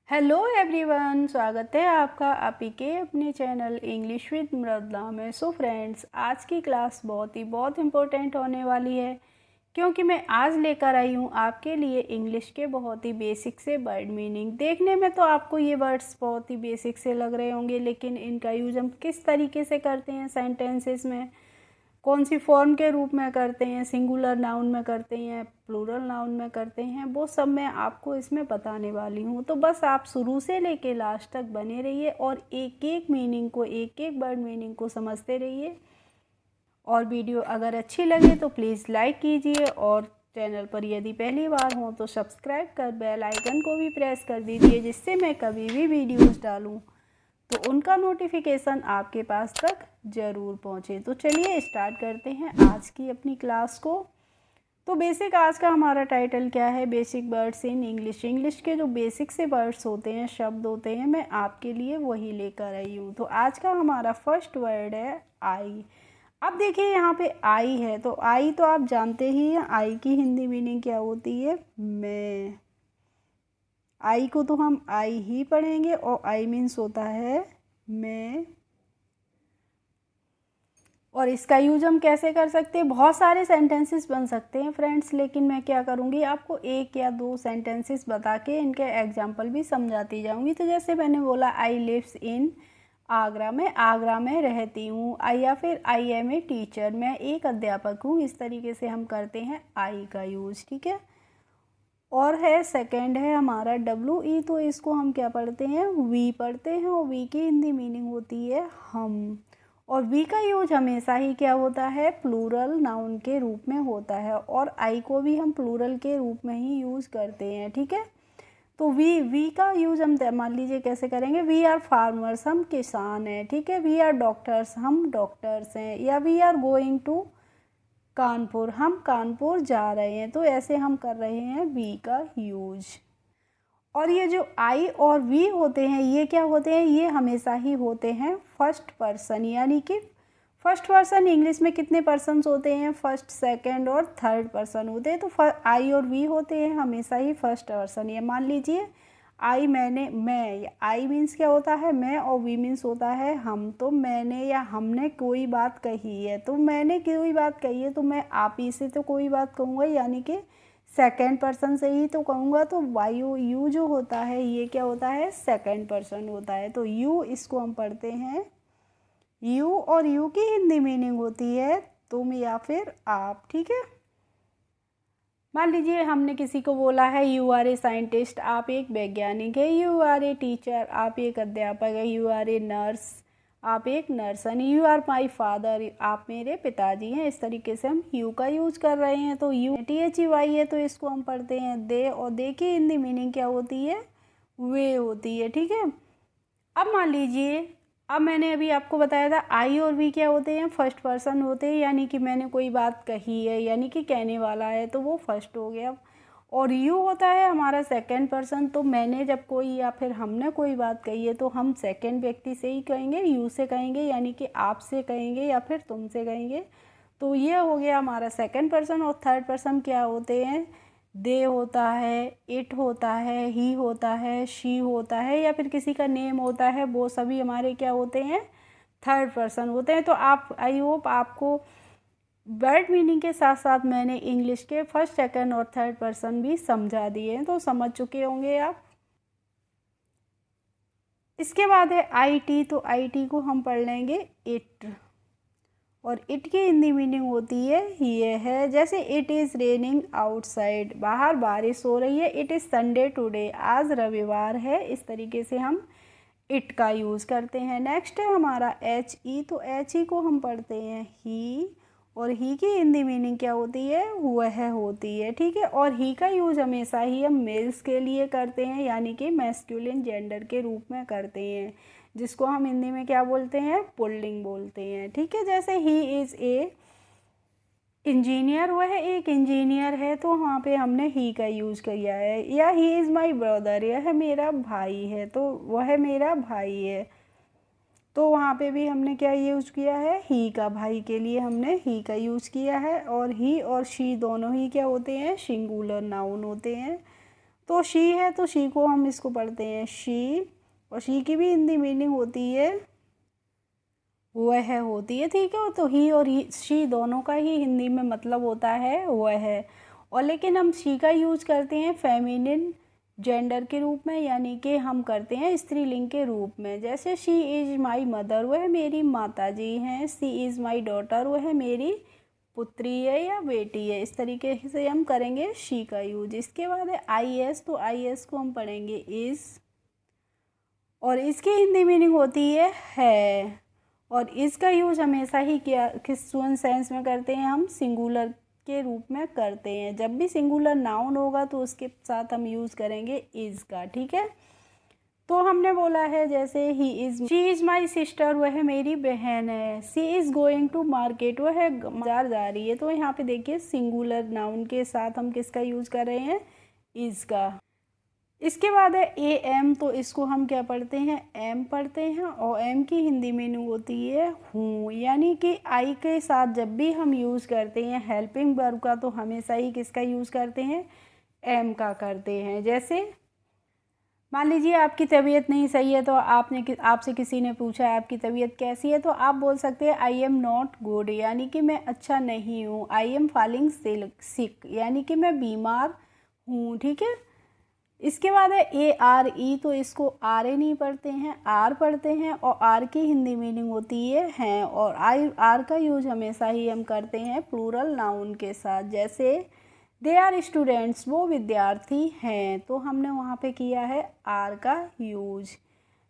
Hello everyone, स्वागत है आपका आप ही के अपने चैनल इंग्लिश विद मृदुला में। सो फ्रेंड्स, आज की क्लास बहुत इम्पोर्टेंट होने वाली है क्योंकि मैं आज लेकर आई हूँ आपके लिए इंग्लिश के बहुत ही बेसिक से वर्ड मीनिंग। देखने में तो आपको ये वर्ड्स बहुत ही बेसिक से लग रहे होंगे, लेकिन इनका यूज हम किस तरीके से करते हैं सेंटेंसेस में, कौन सी फॉर्म के रूप में करते हैं, सिंगुलर नाउन में करते हैं, प्लूरल नाउन में करते हैं, वो सब मैं आपको इसमें बताने वाली हूँ। तो बस आप शुरू से लेके लास्ट तक बने रहिए और एक एक मीनिंग को, एक एक वर्ड मीनिंग को समझते रहिए। और वीडियो अगर अच्छी लगे तो प्लीज़ लाइक कीजिए और चैनल पर यदि पहली बार हो तो सब्सक्राइब कर बेल आइकन को भी प्रेस कर दीजिए, जिससे मैं कभी भी वीडियोज़ डालूँ तो उनका नोटिफिकेशन आपके पास तक ज़रूर पहुँचे। तो चलिए स्टार्ट करते हैं आज की अपनी क्लास को। तो बेसिक आज का हमारा टाइटल क्या है? Basic words in English. English के जो बेसिक से वर्ड्स होते हैं, शब्द होते हैं, मैं आपके लिए वही लेकर आई हूँ। तो आज का हमारा फर्स्ट वर्ड है आई। अब देखिए यहाँ पे आई है, तो आई तो आप जानते ही हैं, आई की हिंदी मीनिंग क्या होती है? मैं। आई को तो हम आई ही पढ़ेंगे और आई मीन्स होता है मैं। और इसका यूज हम कैसे कर सकते हैं? बहुत सारे सेंटेंसेस बन सकते हैं फ्रेंड्स, लेकिन मैं क्या करूँगी, आपको एक या दो सेंटेंसेस बता के इनके एग्जाम्पल भी समझाती जाऊँगी। तो जैसे मैंने बोला आई लिव्स इन आगरा, मैं आगरा में रहती हूँ। आई या फिर आई एम ए टीचर, मैं एक अध्यापक हूँ। इस तरीके से हम करते हैं आई का यूज, ठीक है। और है सेकंड है हमारा डब्ल्यू ई, तो इसको हम क्या पढ़ते हैं? वी पढ़ते हैं। और वी की हिंदी मीनिंग होती है हम। और वी का यूज हमेशा ही क्या होता है? प्लूरल नाउन के रूप में होता है। और आई को भी हम प्लूरल के रूप में ही यूज करते हैं, ठीक है। तो वी का यूज हम मान लीजिए कैसे करेंगे? वी आर फार्मर्स, हम किसान हैं, ठीक है। वी आर डॉक्टर्स, हम डॉक्टर्स हैं। या we are going to Kanpur, हम कानपुर जा रहे हैं। तो ऐसे हम कर रहे हैं वी का यूज। और ये जो आई और वी होते हैं, ये क्या होते हैं? ये हमेशा ही होते हैं फर्स्ट पर्सन, यानी कि फर्स्ट पर्सन इंग्लिश में कितने पर्सन्स होते हैं? फर्स्ट, सेकंड और थर्ड पर्सन होते हैं। तो आई और वी होते हैं हमेशा ही फर्स्ट पर्सन। ये मान लीजिए आई, मैंने, मैं। आई मीन्स क्या होता है? मैं। और वी मीन्स होता है हम। तो मैंने या हमने कोई बात कही है, तो मैंने कोई बात कही है, तो मैं आप ही से तो कोई बात कहूँगा, यानी कि सेकंड पर्सन से ही तो कहूँगा। तो वायु, यू जो होता है, ये क्या होता है? सेकंड पर्सन होता है। तो यू, इसको हम पढ़ते हैं यू। और यू की हिंदी मीनिंग होती है तुम या फिर आप, ठीक है। मान लीजिए हमने किसी को बोला है यू आर ए साइंटिस्ट, आप एक वैज्ञानिक है। यू आर ए टीचर, आप एक अध्यापक है। यू आर ए नर्स, आप एक नर्सन। यू आर माई फादर, आप मेरे पिताजी हैं। इस तरीके से हम यू का यूज कर रहे हैं। तो U T H E Y है, तो इसको हम पढ़ते हैं दे। और दे की हिंदी मीनिंग क्या होती है? वे होती है, ठीक है। अब मान लीजिए, अब मैंने अभी आपको बताया था आई और वी क्या होते हैं? फर्स्ट पर्सन होते हैं, यानी कि मैंने कोई बात कही है, यानी कि कहने वाला है, तो वो फर्स्ट हो गया। और यू होता है हमारा सेकंड पर्सन। तो मैंने जब कोई या फिर हमने कोई बात कही है, तो हम सेकंड व्यक्ति से ही कहेंगे, यू से कहेंगे, यानी कि आप से कहेंगे या फिर तुमसे कहेंगे। तो ये हो गया हमारा सेकंड पर्सन। और थर्ड पर्सन क्या होते हैं? दे होता है, इट होता है, ही होता है, शी होता है, या फिर किसी का नेम होता है। वो सभी हमारे क्या होते हैं? थर्ड पर्सन होते हैं। तो आप, आई होप आपको वर्ड मीनिंग के साथ साथ मैंने इंग्लिश के फर्स्ट, सेकंड और थर्ड पर्सन भी समझा दिए हैं, तो समझ चुके होंगे आप। इसके बाद है आई टी। तो आई टी को हम पढ़ लेंगे इट। और इट की हिंदी मीनिंग होती है ये है। जैसे इट इज़ रेनिंग आउटसाइड, बाहर बारिश हो रही है। इट इज़ संडे टुडे, आज रविवार है। इस तरीके से हम इट का यूज़ करते हैं। नेक्स्ट है हमारा एच ई। तो एच ई को हम पढ़ते हैं ही। और ही की हिंदी मीनिंग क्या होती है? वह होती है, ठीक है। और ही का यूज हमेशा ही हम मेल्स के लिए करते हैं, यानी कि मैस्कुलिन जेंडर के रूप में करते हैं, जिसको हम हिंदी में क्या बोलते हैं? पुल्लिंग बोलते हैं, ठीक है। जैसे ही इज़ ए इंजीनियर, वह एक इंजीनियर है, तो वहाँ पे हमने ही का यूज़ किया है। या ही इज़ माई ब्रदर, यह मेरा भाई है, तो वह मेरा भाई है। तो वहाँ पे भी हमने क्या यूज़ किया है? ही का। भाई के लिए हमने ही का यूज़ किया है। और ही और शी दोनों ही क्या होते हैं? सिंगुलर नाउन होते हैं। तो शी है तो शी को हम इसको पढ़ते हैं शी, और शी की भी हिंदी मीनिंग होती है वह होती है, ठीक है। तो ही और शी दोनों का ही हिंदी में मतलब होता है वह। और लेकिन हम शी का यूज करते हैं फेमिनिन जेंडर के रूप में, यानी कि हम करते हैं स्त्रीलिंग के रूप में। जैसे शी इज़ माई मदर, वह मेरी माता जी हैं। सी इज़ माई डॉटर, वह मेरी पुत्री है या बेटी है। इस तरीके से हम करेंगे शी का यूज। इसके बाद है आई एस, तो आई एस को हम पढ़ेंगे इज़, और इसकी हिंदी मीनिंग होती है। और इसका यूज हमेशा ही क्या किस सेंस में करते हैं, हम सिंगुलर के रूप में करते हैं। जब भी सिंगुलर नाउन होगा तो उसके साथ हम यूज़ करेंगे इज़ का, ठीक है। तो हमने बोला है जैसे शी इज़ माई सिस्टर, वह मेरी बहन है। सी इज़ गोइंग टू मार्केट, वह बाजार जा रही है। तो यहाँ पे देखिए सिंगुलर नाउन के साथ हम किसका यूज़ कर रहे हैं, इज़ का। इसके बाद है ए एम, तो इसको हम क्या पढ़ते हैं, एम पढ़ते हैं। और एम की हिंदी मीनिंग होती है हूँ, यानी कि आई के साथ जब भी हम यूज़ करते हैं हेल्पिंग वर्ब का, तो हमेशा ही किसका यूज़ करते हैं, एम का करते हैं। जैसे मान लीजिए आपकी तबीयत नहीं सही है, तो आपसे किसी ने पूछा है आपकी तबीयत कैसी है, तो आप बोल सकते हैं आई एम नॉट गुड, यानी कि मैं अच्छा नहीं हूँ। आई एम फॉलिंग सिक, यानी कि मैं बीमार हूँ, ठीक है। इसके बाद है ए आर ई, तो इसको आर ए नहीं पढ़ते हैं, आर पढ़ते हैं। और आर की हिंदी मीनिंग होती है हैं, और आर का यूज हमेशा ही हम करते हैं प्लूरल नाउन के साथ। जैसे दे आर स्टूडेंट्स, वो विद्यार्थी हैं, तो हमने वहाँ पे किया है आर का यूज।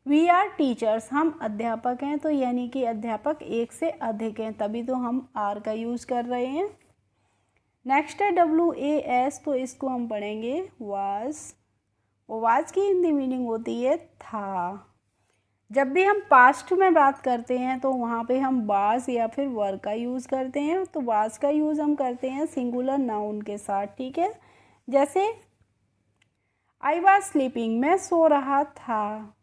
वी आर टीचर्स, हम अध्यापक हैं, तो यानी कि अध्यापक एक से अधिक हैं, तभी तो हम आर का यूज कर रहे हैं। नेक्स्ट है डब्ल्यू ए एस, तो इसको हम पढ़ेंगे वाज। वाज की हिंदी मीनिंग होती है था। जब भी हम पास्ट में बात करते हैं तो वहाँ पे हम वाज या फिर वर का यूज़ करते हैं। तो वाज का यूज़ हम करते हैं सिंगुलर नाउन के साथ, ठीक है। जैसे आई वाज स्लीपिंग, मैं सो रहा था।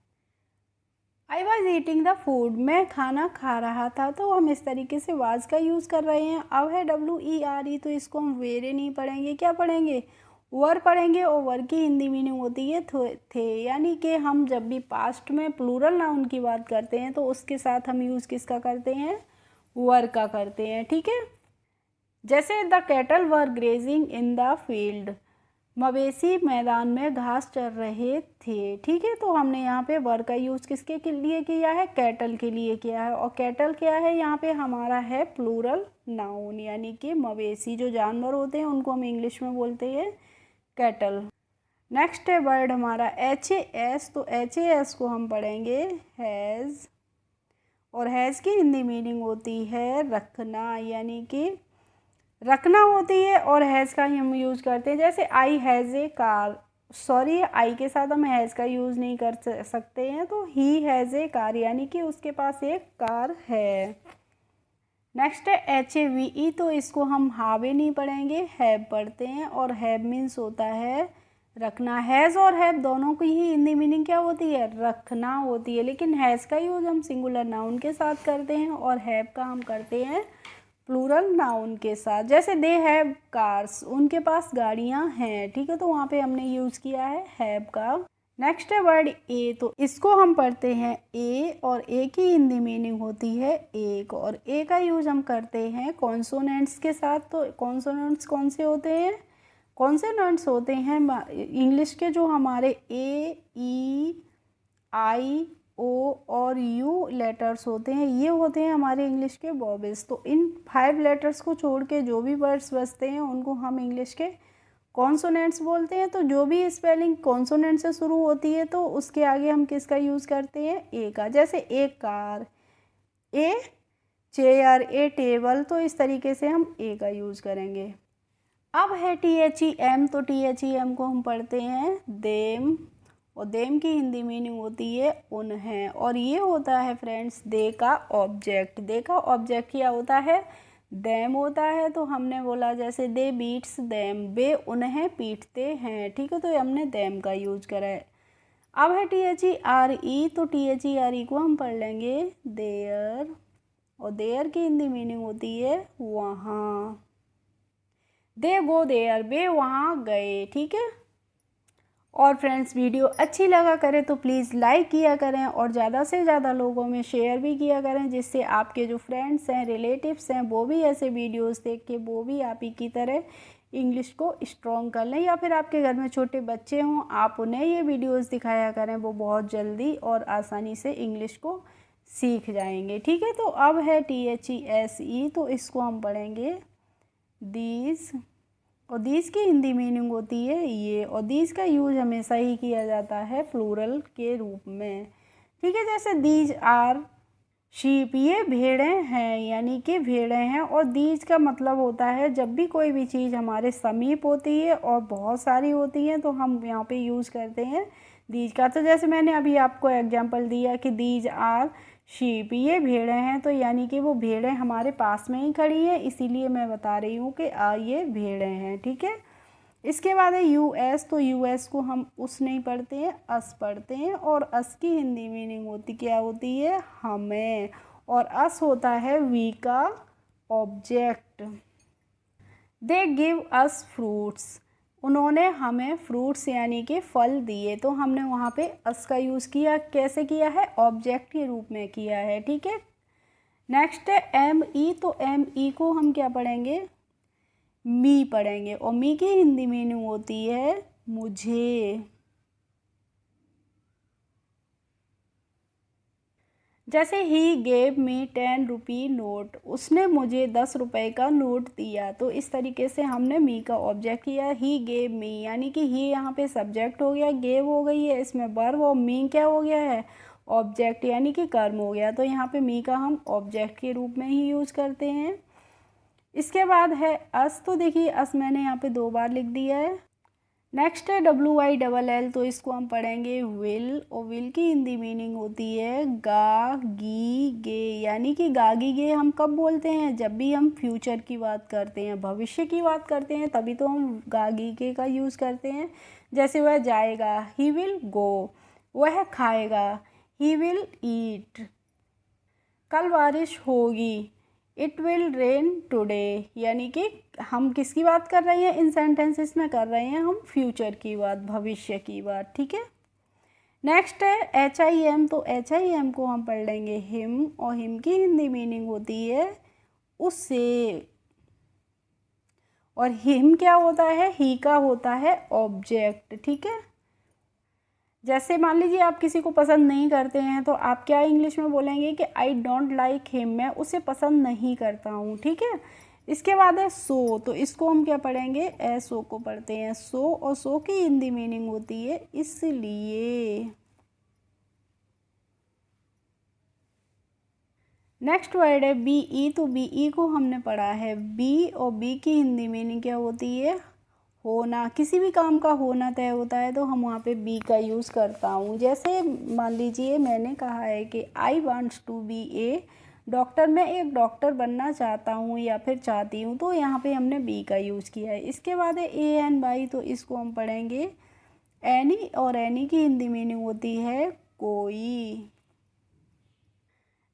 I was eating the food, मैं खाना खा रहा था। तो हम इस तरीके से वाज का यूज़ कर रहे हैं। अब है डब्ल्यू ई आर ई, तो इसको हम वेरे नहीं पढ़ेंगे, क्या पढ़ेंगे, वर पढ़ेंगे। और वर की हिंदी मीनिंग होती है थे, यानी कि हम जब भी पास्ट में प्लूरल नाउन की बात करते हैं तो उसके साथ हम यूज़ किसका करते हैं, वर का करते हैं, ठीक है। जैसे the cattle were grazing in the field, मवेशी मैदान में घास चर रहे थे, ठीक है। तो हमने यहाँ पे वर का यूज़ किसके के लिए किया है, कैटल के लिए किया है। और कैटल क्या है, यहाँ पे हमारा है प्लूरल नाउन, यानी कि मवेशी जो जानवर होते हैं उनको हम इंग्लिश में बोलते हैं कैटल। नेक्स्ट है वर्ड हमारा एच ए एस, तो एच ए एस को हम पढ़ेंगे हैज़। और हैज़ की हिंदी मीनिंग होती है रखना, यानी कि रखना होती है। और हैज़ का ही हम यूज़ करते हैं। जैसे I has a car, sorry I के साथ हम हैज़ का यूज़ नहीं कर सकते हैं, तो ही हैज़ ए कार, यानी कि उसके पास एक कार है। नेक्स्ट है एच ए वी ई, तो इसको हम हावे नहीं पढ़ेंगे, हैव पढ़ते हैं। और हैव मीन्स होता है रखना। हैज़ और हैव दोनों की ही हिंदी मीनिंग क्या होती है, रखना होती है। लेकिन हैज़ का यूज़ हम सिंगुलर नाउन के साथ करते हैं और हैव का हम करते हैं प्लूरल नाउन के साथ। जैसे दे हैव कार्स, उनके पास गाड़ियाँ हैं, ठीक है। तो वहाँ पे हमने यूज़ किया है हैव का। नेक्स्ट है वर्ड ए, तो इसको हम पढ़ते हैं ए। और ए की हिंदी मीनिंग होती है एक। और ए का यूज हम करते हैं कॉन्सोनेंट्स के साथ। तो कॉन्सोनेंट्स कौन से होते हैं, कॉन्सोनेंट्स होते हैं इंग्लिश के जो हमारे ए ई आई ओ और यू लेटर्स होते हैं, ये होते हैं हमारे इंग्लिश के वॉवेल्स। तो इन 5 लेटर्स को छोड़ के जो भी वर्ड्स बचते हैं उनको हम इंग्लिश के कॉन्सोनेंट्स बोलते हैं। तो जो भी स्पेलिंग कॉन्सोनेंट से शुरू होती है तो उसके आगे हम किसका यूज़ करते हैं, ए का। जैसे a car, a chair, a table, तो इस तरीके से हम ए का यूज़ करेंगे। अब है टी एच ई एम, तो टी एच ई एम को हम पढ़ते हैं देम। और देम की हिंदी मीनिंग होती है उन्हें। और ये होता है फ्रेंड्स दे का ऑब्जेक्ट। दे का ऑब्जेक्ट क्या होता है, देम होता है। तो हमने बोला जैसे दे बीट्स देम, वे उन्हें पीटते हैं, ठीक है। तो हमने देम का यूज करा है। अब है T H E R E, तो T H E R E को हम पढ़ लेंगे देयर। और देयर की हिंदी मीनिंग होती है वहाँ। दे गो देयर, वे वहाँ गए, ठीक है। और फ्रेंड्स वीडियो अच्छी लगा करे तो प्लीज़ लाइक किया करें और ज़्यादा से ज़्यादा लोगों में शेयर भी किया करें, जिससे आपके जो फ्रेंड्स हैं, रिलेटिव्स हैं, वो भी ऐसे वीडियोस देख के वो भी आप ही की तरह इंग्लिश को स्ट्रॉन्ग कर लें। या फिर आपके घर में छोटे बच्चे हों, आप उन्हें ये वीडियोस दिखाया करें, वो बहुत जल्दी और आसानी से इंग्लिश को सीख जाएंगे। ठीक है, तो अब है THESE, तो इसको हम पढ़ेंगे दीज। और दीज की हिंदी मीनिंग होती है ये, और दीज का यूज हमेशा ही किया जाता है प्लूरल के रूप में। ठीक है, जैसे दीज आर शीप, ये भेड़ें हैं, यानी कि भेड़ें हैं। और दीज का मतलब होता है जब भी कोई भी चीज़ हमारे समीप होती है और बहुत सारी होती हैं तो हम यहाँ पे यूज़ करते हैं दीज का। तो जैसे मैंने अभी आपको एग्जांपल दिया कि दीज आर शीप, ये भेड़ें हैं, तो यानी कि वो भेड़ें हमारे पास में ही खड़ी हैं, इसीलिए मैं बता रही हूँ कि ये भेड़ें हैं। ठीक है, इसके बाद है US, तो US को हम उस नहीं पढ़ते हैं, अस पढ़ते हैं। और अस की हिंदी मीनिंग होती क्या होती है, हमें। और अस होता है वी का object. They give us fruits, उन्होंने हमें फ्रूट्स यानी कि फल दिए, तो हमने वहाँ पे अस का यूज़ किया। कैसे किया है, ऑब्जेक्ट के रूप में किया है। ठीक है, नेक्स्ट है ME, तो ME को हम क्या पढ़ेंगे, मी पढ़ेंगे। और मी की हिंदी मीनिंग होती है मुझे। जैसे he gave me 10 rupee note, उसने मुझे 10 रुपए का नोट दिया, तो इस तरीके से हमने मी का ऑब्जेक्ट किया। ही गेव मी, यानी कि ही यहाँ पे सब्जेक्ट हो गया, गेव हो गई है इसमें वर्ब, और मी क्या हो गया है, ऑब्जेक्ट यानी कि कर्म हो गया। तो यहाँ पे मी का हम ऑब्जेक्ट के रूप में ही यूज़ करते हैं। इसके बाद है अस, तो देखिए अस मैंने यहाँ पे 2 बार लिख दिया है। नेक्स्ट है WILL, तो इसको हम पढ़ेंगे विल। और विल की हिंदी मीनिंग होती है गा गी गे, यानी कि गागी गे हम कब बोलते हैं, जब भी हम फ्यूचर की बात करते हैं, भविष्य की बात करते हैं, तभी तो हम गागी गे का यूज़ करते हैं। जैसे वह जाएगा, ही विल गो। वह खाएगा, ही विल ईट। कल बारिश होगी, इट विल रेन टुडे, यानी कि हम किसकी बात कर रहे हैं, इन सेंटेंसेस में कर रहे हैं हम फ्यूचर की बात, भविष्य की बात। ठीक है, नेक्स्ट है HIM, तो HIM को हम पढ़ लेंगे हिम। और हिम की हिंदी मीनिंग होती है उससे। और हिम क्या होता है, ही का होता है ऑब्जेक्ट। ठीक है, जैसे मान लीजिए आप किसी को पसंद नहीं करते हैं, तो आप क्या इंग्लिश में बोलेंगे कि आई डोंट लाइक हिम, मैं उसे पसंद नहीं करता हूँ। ठीक है, इसके बाद है सो, तो इसको हम क्या पढ़ेंगे, SO को पढ़ते हैं, सो। और सो की हिंदी मीनिंग होती है इसलिए। नेक्स्ट वर्ड है BE, तो BE को हमने पढ़ा है बी। और बी की हिंदी मीनिंग क्या होती है, होना। किसी भी काम का होना तय होता है तो हम वहाँ पे बी का यूज़ करता हूँ। जैसे मान लीजिए मैंने कहा है कि I wants to be a doctor, मैं एक डॉक्टर बनना चाहता हूँ या फिर चाहती हूँ, तो यहाँ पे हमने बी का यूज़ किया है। इसके बाद है ANY, तो इसको हम पढ़ेंगे एनी। और एनी की हिंदी मीनिंग होती है कोई।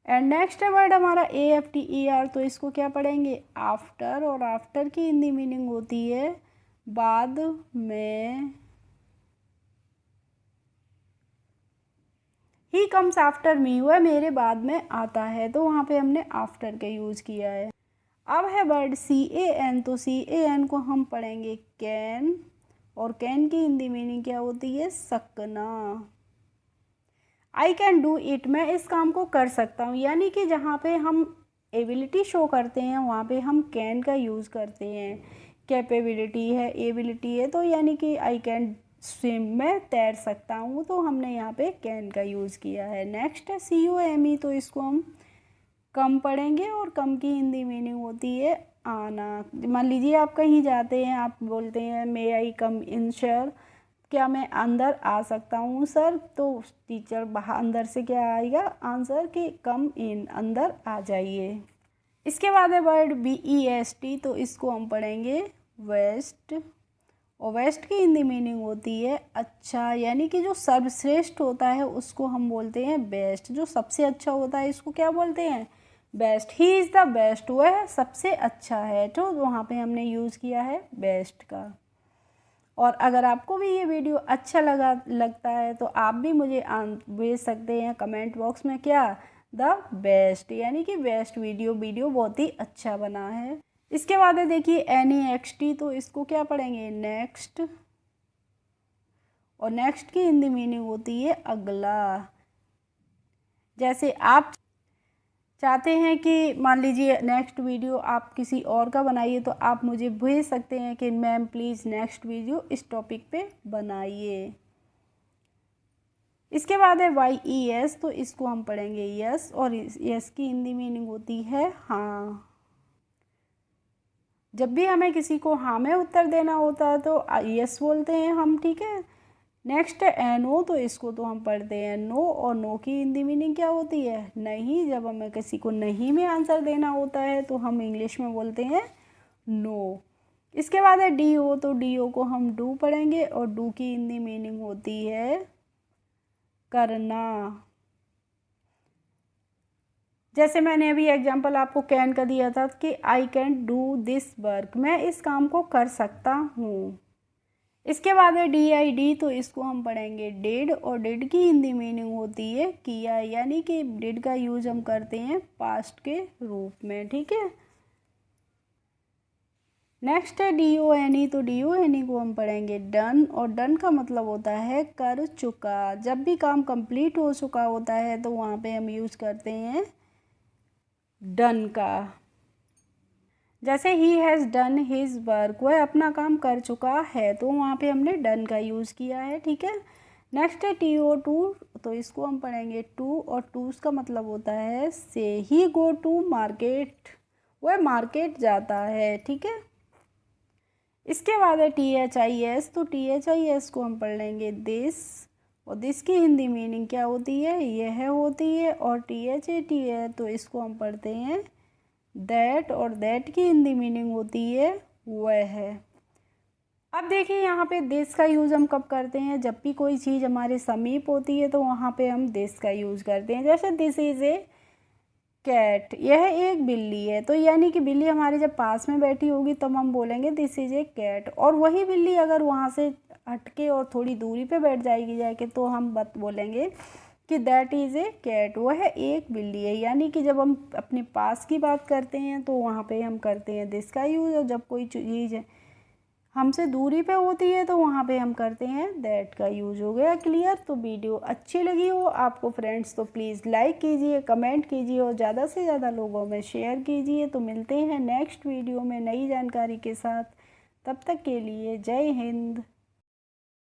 एंड नेक्स्ट वर्ड हमारा AFTER, तो इसको क्या पढ़ेंगे, आफ्टर। और आफ्टर की हिंदी मीनिंग होती है बाद में। ही कम्स आफ्टर मी, वह मेरे बाद में आता है, तो वहाँ पे हमने आफ्टर का यूज़ किया है। अब है वर्ड CAN, तो CAN को हम पढ़ेंगे कैन। और कैन की हिंदी मीनिंग क्या होती है, सकना। आई कैन डू इट, मैं इस काम को कर सकता हूँ, यानी कि जहाँ पे हम एबिलिटी शो करते हैं वहाँ पे हम कैन का यूज़ करते हैं। कैपेबिलिटी है, एबिलिटी है, तो यानी कि आई कैन स्विम, मैं तैर सकता हूँ, तो हमने यहाँ पे कैन का यूज़ किया है। नेक्स्ट है COME, तो इसको हम कम पढ़ेंगे। और कम की हिंदी मीनिंग होती है आना। मान लीजिए आप कहीं जाते हैं, आप बोलते हैं मे आई कम इन सर, क्या मैं अंदर आ सकता हूँ सर, तो टीचर बाहर अंदर से क्या आएगा, आंसर कि कम इन, अंदर आ जाइए। इसके बाद है वर्ड BEST, तो इसको हम पढ़ेंगे वेस्ट। और वेस्ट की हिंदी मीनिंग होती है अच्छा, यानी कि जो सर्वश्रेष्ठ होता है उसको हम बोलते हैं बेस्ट। जो सबसे अच्छा होता है इसको क्या बोलते हैं, best. He is the best, वह सबसे अच्छा है, तो वहाँ पे हमने यूज़ किया है बेस्ट का। और अगर आपको भी ये वीडियो अच्छा लगता है तो आप भी मुझे भेज सकते हैं कमेंट बॉक्स में क्या, द बेस्ट, यानी कि बेस्ट वीडियो बहुत ही अच्छा बना है। इसके बाद है देखिए NEXT, तो इसको क्या पढ़ेंगे, नेक्स्ट, और नेक्स्ट की हिंदी मीनिंग होती है अगला। जैसे आप चाहते हैं कि मान लीजिए नेक्स्ट वीडियो आप किसी और का बनाइए तो आप मुझे भेज सकते हैं कि मैम प्लीज़ नेक्स्ट वीडियो इस टॉपिक पे बनाइए। इसके बाद है YES, तो इसको हम पढ़ेंगे यस, और यस की हिंदी मीनिंग होती है हाँ। जब भी हमें किसी को हाँ में उत्तर देना होता है तो यस बोलते हैं हम, ठीक है। नेक्स्ट है NO, तो इसको तो हम पढ़ते हैं नो, और नो की हिंदी मीनिंग क्या होती है, नहीं। जब हमें किसी को नहीं में आंसर देना होता है तो हम इंग्लिश में बोलते हैं नो। इसके बाद है DO, तो DO को हम डू पढ़ेंगे, और डू की हिंदी मीनिंग होती है करना। जैसे मैंने अभी एग्जांपल आपको कैन का दिया था कि I can do this work, मैं इस काम को कर सकता हूँ। इसके बाद है DID, तो इसको हम पढ़ेंगे डिड, और डिड की हिंदी मीनिंग होती है किया, यानी कि डिड का यूज हम करते हैं पास्ट के रूप में, ठीक है। नेक्स्ट है DONE, तो DONE को हम पढ़ेंगे डन, और डन का मतलब होता है कर चुका। जब भी काम कंप्लीट हो चुका होता है तो वहाँ पे हम यूज करते हैं डन का। जैसे he has done his work, वह अपना काम कर चुका है, तो वहाँ पे हमने डन का यूज़ किया है, ठीक है। नेक्स्ट है TO2, तो इसको हम पढ़ेंगे टू, और टूस का मतलब होता है से। ही गो टू मार्केट, वह मार्केट जाता है, ठीक है। इसके बाद है THIS, तो THIS को हम पढ़ लेंगे दिस, और दिस की हिंदी मीनिंग क्या होती है, यह होती है। और THAT है, तो इसको हम पढ़ते हैं दैट, और दैट की हिंदी मीनिंग होती है वह है। अब देखिए यहाँ पे दिस का यूज़ हम कब करते हैं, जब भी कोई चीज़ हमारे समीप होती है तो वहाँ पे हम दिस का यूज़ करते हैं। जैसे दिस इज़ ए कैट, यह एक बिल्ली है, तो यानी कि बिल्ली हमारे जब पास में बैठी होगी तब हम बोलेंगे दिस इज़ ए कैट। और वही बिल्ली अगर वहाँ से हटके और थोड़ी दूरी पे बैठ जाएगी जाके, तो हम बोलेंगे कि दैट इज़ ए कैट, वह एक बिल्ली है। यानी कि जब हम अपने पास की बात करते हैं तो वहाँ पे हम करते हैं दिस का यूज़, और जब कोई चीज़ हमसे दूरी पे होती है तो वहाँ पे हम करते हैं दैट का यूज़। हो गया क्लियर। तो वीडियो अच्छी लगी हो आपको फ्रेंड्स तो प्लीज़ लाइक कीजिए, कमेंट कीजिए, और ज़्यादा से ज़्यादा लोगों में शेयर कीजिए। तो मिलते हैं नेक्स्ट वीडियो में नई जानकारी के साथ, तब तक के लिए जय हिंद।